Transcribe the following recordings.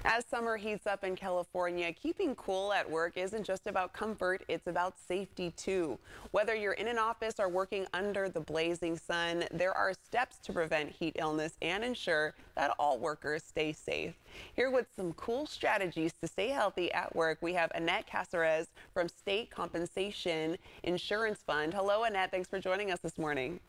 As summer heats up in California, keeping cool at work isn't just about comfort, it's about safety too. Whether you're in an office or working under the blazing sun, there are steps to prevent heat illness and ensure that all workers stay safe. Here with some cool strategies to stay healthy at work, we have Annette Caceres from State Compensation Insurance Fund. Hello, Annette. Thanks for joining us this morning.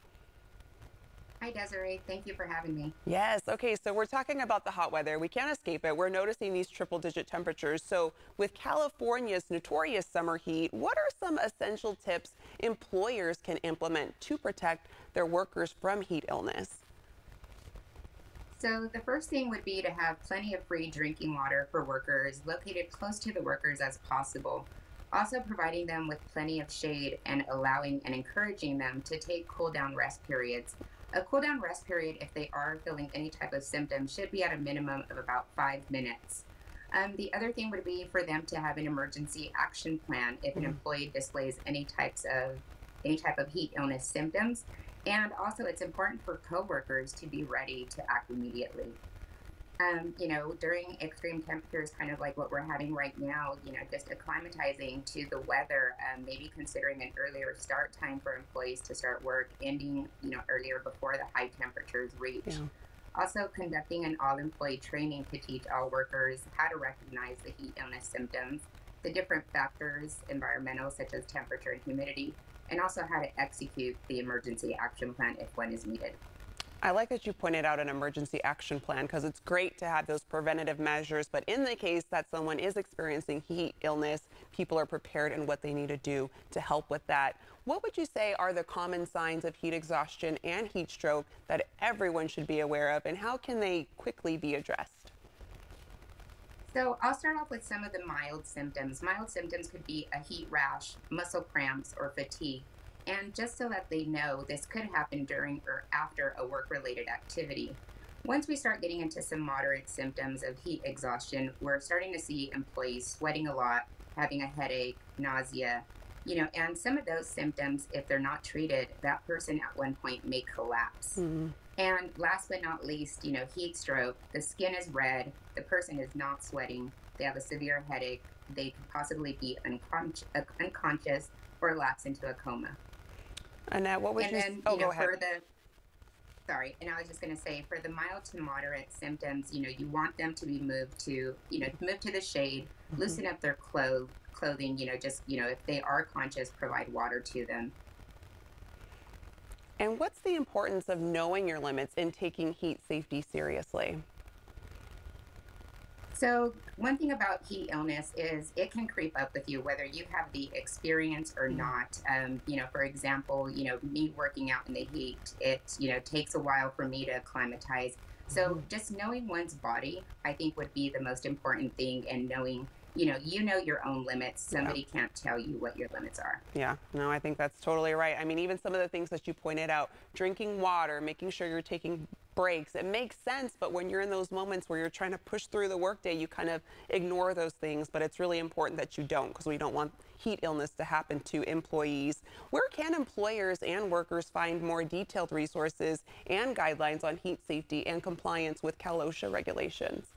Hi, Desiree. Thank you for having me. Yes. Okay. So we're talking about the hot weather. We can't escape it. We're noticing these triple-digit temperatures. So with California's notorious summer heat, what are some essential tips employers can implement to protect their workers from heat illness? So, the first thing would be to have plenty of free drinking water for workers located close to the workers as possible. Also, providing them with plenty of shade and allowing and encouraging them to take cool down rest periods. A cool down rest period, if they are feeling any type of symptoms, should be at a minimum of about 5 minutes. The other thing would be for them to have an emergency action plan if an employee displays any type of heat illness symptoms. And also, it's important for coworkers to be ready to act immediately. During extreme temperatures, kind of like what we're having right now, just acclimatizing to the weather, maybe considering an earlier start time for employees to start work, ending, earlier before the high temperatures reach. Yeah. Also, conducting an all employee training to teach all workers how to recognize the heat illness symptoms, the different factors, environmental, such as temperature and humidity, and also how to execute the emergency action plan if one is needed. I like that you pointed out an emergency action plan because it's great to have those preventative measures. But in the case that someone is experiencing heat illness, people are prepared in what they need to do to help with that. What would you say are the common signs of heat exhaustion and heat stroke that everyone should be aware of, and how can they quickly be addressed? So I'll start off with some of the mild symptoms. Mild symptoms could be a heat rash, muscle cramps, or fatigue. And just so that they know, this could happen during or after a work-related activity. Once we start getting into some moderate symptoms of heat exhaustion, we're starting to see employees sweating a lot, having a headache, nausea, and some of those symptoms, if they're not treated, that person at one point may collapse. And last but not least, heat stroke. The skin is red, the person is not sweating, they have a severe headache, they could possibly be unconscious or lapse into a coma. Annette, what was And your... then, Oh, go ahead. sorry, and I was just going to say, for the mild to moderate symptoms, you want them to be moved to, move to the shade, loosen up their clothing, if they are conscious, provide water to them. And what's the importance of knowing your limits and taking heat safety seriously? So one thing about heat illness is it can creep up with you, whether you have the experience or not. For example, me working out in the heat, it, takes a while for me to acclimatize. So just knowing one's body, I think would be the most important thing, and knowing, you know your own limits. Yeah. Somebody can't tell you what your limits are. Yeah, no, I think that's totally right. I mean, even some of the things that you pointed out, drinking water, making sure you're taking breaks, it makes sense. But when you're in those moments where you're trying to push through the workday, you kind of ignore those things. But it's really important that you don't, because we don't want heat illness to happen to employees. Where can employers and workers find more detailed resources and guidelines on heat safety and compliance with Cal OSHA regulations?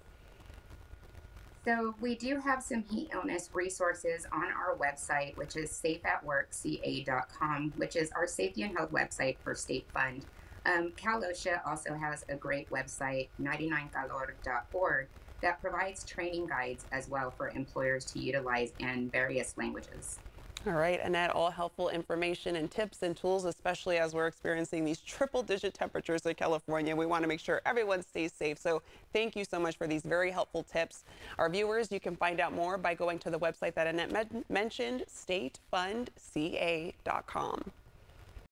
So we do have some heat illness resources on our website, which is safeatworkca.com, which is our safety and health website for State Fund. Cal OSHA also has a great website, 99calor.org, that provides training guides as well for employers to utilize in various languages. All right, Annette, all helpful information and tips and tools, especially as we're experiencing these triple-digit temperatures in California. We want to make sure everyone stays safe. So thank you so much for these very helpful tips. Our viewers, you can find out more by going to the website that Annette mentioned, statefundca.com.